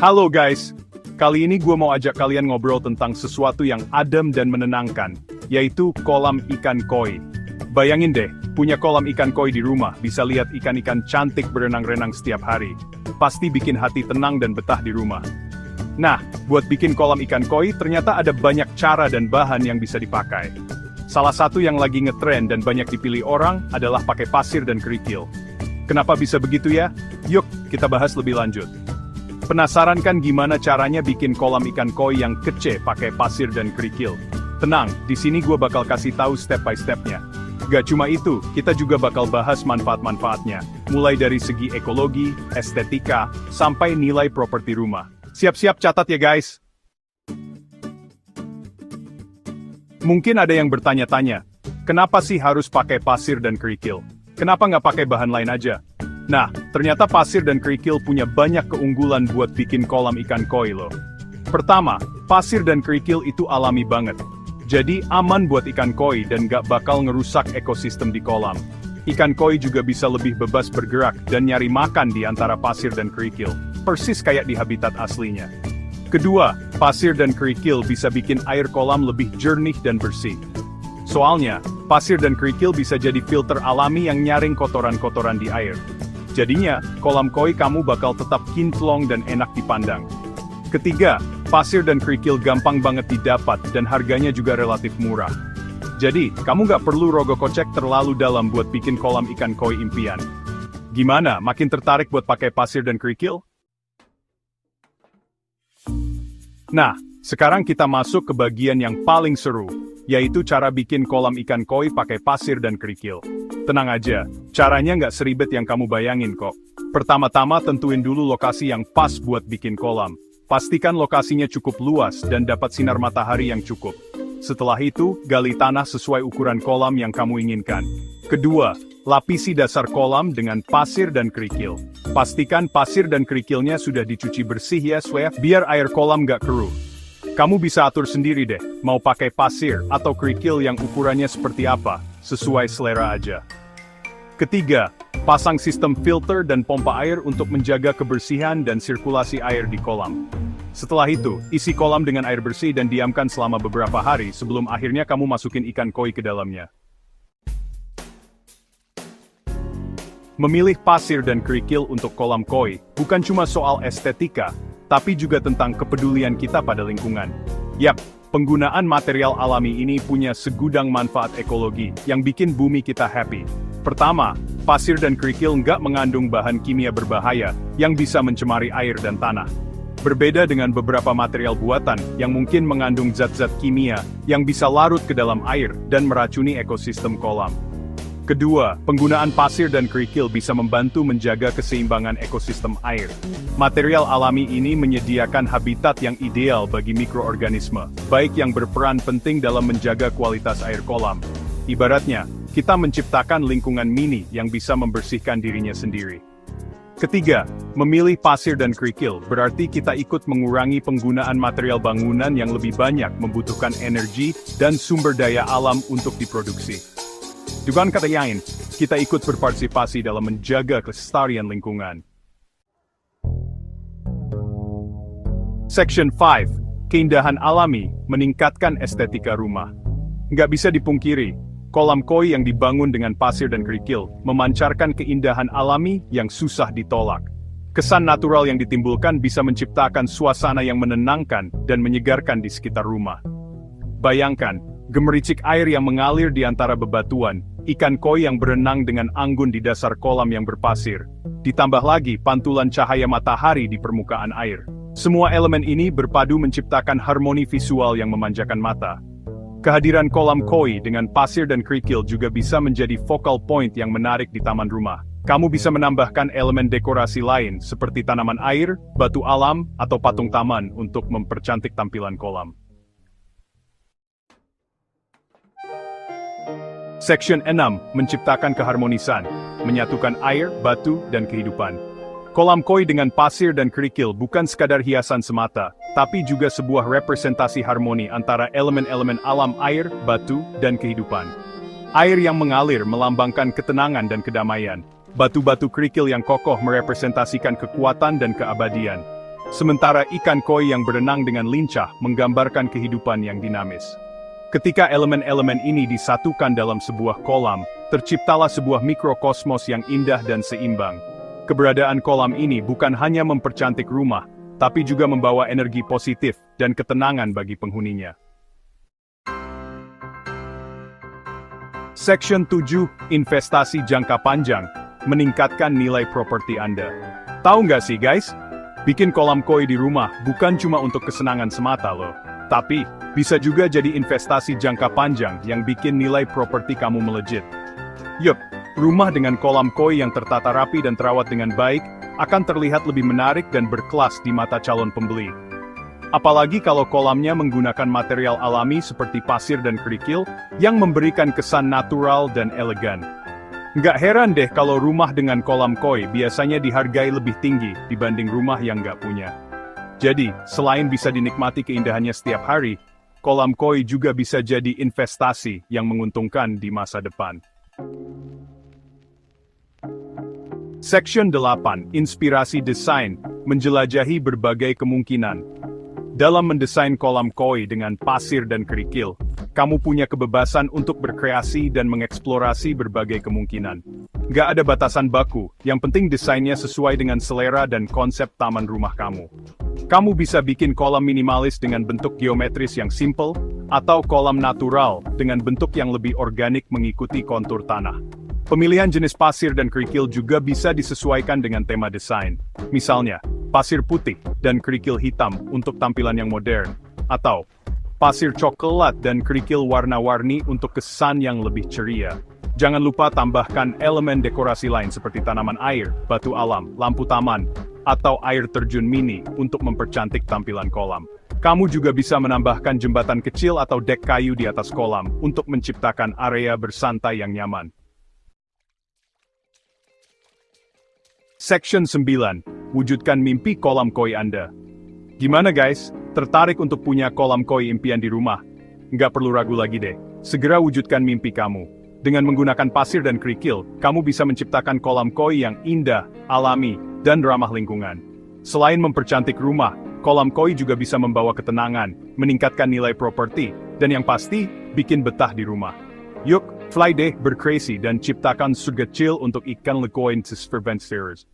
Halo guys, kali ini gue mau ajak kalian ngobrol tentang sesuatu yang adem dan menenangkan, yaitu kolam ikan koi. Bayangin deh, punya kolam ikan koi di rumah, bisa lihat ikan-ikan cantik berenang-renang setiap hari. Pasti bikin hati tenang dan betah di rumah. Nah, buat bikin kolam ikan koi ternyata ada banyak cara dan bahan yang bisa dipakai. Salah satu yang lagi ngetren dan banyak dipilih orang adalah pakai pasir dan kerikil. Kenapa bisa begitu ya? Yuk, kita bahas lebih lanjut. Penasaran kan gimana caranya bikin kolam ikan koi yang kece pakai pasir dan kerikil? Tenang, di sini gue bakal kasih tahu step by stepnya. Gak cuma itu, kita juga bakal bahas manfaat-manfaatnya, mulai dari segi ekologi, estetika, sampai nilai properti rumah. Siap-siap catat ya guys! Mungkin ada yang bertanya-tanya, kenapa sih harus pakai pasir dan kerikil? Kenapa nggak pakai bahan lain aja? Nah, ternyata pasir dan kerikil punya banyak keunggulan buat bikin kolam ikan koi loh. Pertama, pasir dan kerikil itu alami banget. Jadi aman buat ikan koi dan gak bakal ngerusak ekosistem di kolam. Ikan koi juga bisa lebih bebas bergerak dan nyari makan di antara pasir dan kerikil. Persis kayak di habitat aslinya. Kedua, pasir dan kerikil bisa bikin air kolam lebih jernih dan bersih. Soalnya, pasir dan kerikil bisa jadi filter alami yang nyaring kotoran-kotoran di air. Jadinya, kolam koi kamu bakal tetap kinclong dan enak dipandang. Ketiga, pasir dan kerikil gampang banget didapat dan harganya juga relatif murah. Jadi, kamu nggak perlu rogoh kocek terlalu dalam buat bikin kolam ikan koi impian. Gimana, makin tertarik buat pakai pasir dan kerikil? Nah, sekarang kita masuk ke bagian yang paling seru, yaitu cara bikin kolam ikan koi pakai pasir dan kerikil. Tenang aja, caranya nggak seribet yang kamu bayangin kok. Pertama-tama tentuin dulu lokasi yang pas buat bikin kolam. Pastikan lokasinya cukup luas dan dapat sinar matahari yang cukup. Setelah itu, gali tanah sesuai ukuran kolam yang kamu inginkan. Kedua, lapisi dasar kolam dengan pasir dan kerikil. Pastikan pasir dan kerikilnya sudah dicuci bersih ya, biar air kolam nggak keruh. Kamu bisa atur sendiri deh, mau pakai pasir atau kerikil yang ukurannya seperti apa, sesuai selera aja. Ketiga, pasang sistem filter dan pompa air untuk menjaga kebersihan dan sirkulasi air di kolam. Setelah itu, isi kolam dengan air bersih dan diamkan selama beberapa hari sebelum akhirnya kamu masukin ikan koi ke dalamnya. Memilih pasir dan kerikil untuk kolam koi bukan cuma soal estetika, tapi juga tentang kepedulian kita pada lingkungan. Yap, penggunaan material alami ini punya segudang manfaat ekologi yang bikin bumi kita happy. Pertama, pasir dan kerikil nggak mengandung bahan kimia berbahaya yang bisa mencemari air dan tanah. Berbeda dengan beberapa material buatan yang mungkin mengandung zat-zat kimia yang bisa larut ke dalam air dan meracuni ekosistem kolam. Kedua, penggunaan pasir dan kerikil bisa membantu menjaga keseimbangan ekosistem air. Material alami ini menyediakan habitat yang ideal bagi mikroorganisme, baik yang berperan penting dalam menjaga kualitas air kolam. Ibaratnya, kita menciptakan lingkungan mini yang bisa membersihkan dirinya sendiri. Ketiga, memilih pasir dan kerikil berarti kita ikut mengurangi penggunaan material bangunan yang lebih banyak membutuhkan energi dan sumber daya alam untuk diproduksi. Dengan kata lain, kita ikut berpartisipasi dalam menjaga kelestarian lingkungan. Section 5. Keindahan alami meningkatkan estetika rumah. Nggak bisa dipungkiri, kolam koi yang dibangun dengan pasir dan kerikil memancarkan keindahan alami yang susah ditolak. Kesan natural yang ditimbulkan bisa menciptakan suasana yang menenangkan dan menyegarkan di sekitar rumah. Bayangkan, gemericik air yang mengalir di antara bebatuan, ikan koi yang berenang dengan anggun di dasar kolam yang berpasir. Ditambah lagi pantulan cahaya matahari di permukaan air. Semua elemen ini berpadu menciptakan harmoni visual yang memanjakan mata. Kehadiran kolam koi dengan pasir dan kerikil juga bisa menjadi focal point yang menarik di taman rumah. Kamu bisa menambahkan elemen dekorasi lain seperti tanaman air, batu alam, atau patung taman untuk mempercantik tampilan kolam. Section 6. Menciptakan keharmonisan, menyatukan air, batu, dan kehidupan. Kolam koi dengan pasir dan kerikil bukan sekadar hiasan semata, tapi juga sebuah representasi harmoni antara elemen-elemen alam air, batu, dan kehidupan. Air yang mengalir melambangkan ketenangan dan kedamaian. Batu-batu kerikil yang kokoh merepresentasikan kekuatan dan keabadian. Sementara ikan koi yang berenang dengan lincah menggambarkan kehidupan yang dinamis. Ketika elemen-elemen ini disatukan dalam sebuah kolam, terciptalah sebuah mikrokosmos yang indah dan seimbang. Keberadaan kolam ini bukan hanya mempercantik rumah, tapi juga membawa energi positif dan ketenangan bagi penghuninya. Section 7, Investasi Jangka Panjang, meningkatkan nilai properti Anda. Tahu nggak sih guys? Bikin kolam koi di rumah bukan cuma untuk kesenangan semata loh. Tapi, bisa juga jadi investasi jangka panjang yang bikin nilai properti kamu melejit. Yup, rumah dengan kolam koi yang tertata rapi dan terawat dengan baik, akan terlihat lebih menarik dan berkelas di mata calon pembeli. Apalagi kalau kolamnya menggunakan material alami seperti pasir dan kerikil, yang memberikan kesan natural dan elegan. Nggak heran deh kalau rumah dengan kolam koi biasanya dihargai lebih tinggi dibanding rumah yang nggak punya. Jadi, selain bisa dinikmati keindahannya setiap hari, kolam koi juga bisa jadi investasi yang menguntungkan di masa depan. Section 8, Inspirasi Desain, menjelajahi berbagai kemungkinan. Dalam mendesain kolam koi dengan pasir dan kerikil, kamu punya kebebasan untuk berkreasi dan mengeksplorasi berbagai kemungkinan. Nggak ada batasan baku, yang penting desainnya sesuai dengan selera dan konsep taman rumah kamu. Kamu bisa bikin kolam minimalis dengan bentuk geometris yang simple, atau kolam natural dengan bentuk yang lebih organik mengikuti kontur tanah. Pemilihan jenis pasir dan kerikil juga bisa disesuaikan dengan tema desain. Misalnya, pasir putih dan kerikil hitam untuk tampilan yang modern, atau pasir coklat dan kerikil warna-warni untuk kesan yang lebih ceria. Jangan lupa tambahkan elemen dekorasi lain seperti tanaman air, batu alam, lampu taman, atau air terjun mini untuk mempercantik tampilan kolam. Kamu juga bisa menambahkan jembatan kecil atau dek kayu di atas kolam untuk menciptakan area bersantai yang nyaman. Section 9, wujudkan mimpi kolam koi Anda. Gimana guys? Tertarik untuk punya kolam koi impian di rumah? Nggak perlu ragu lagi deh. Segera wujudkan mimpi kamu. Dengan menggunakan pasir dan kerikil, kamu bisa menciptakan kolam koi yang indah, alami, dan ramah lingkungan. Selain mempercantik rumah, kolam koi juga bisa membawa ketenangan, meningkatkan nilai properti, dan yang pasti, bikin betah di rumah. Yuk, fly deh, berkreasi, dan ciptakan surga kecil untuk ikan lekoin Adventures.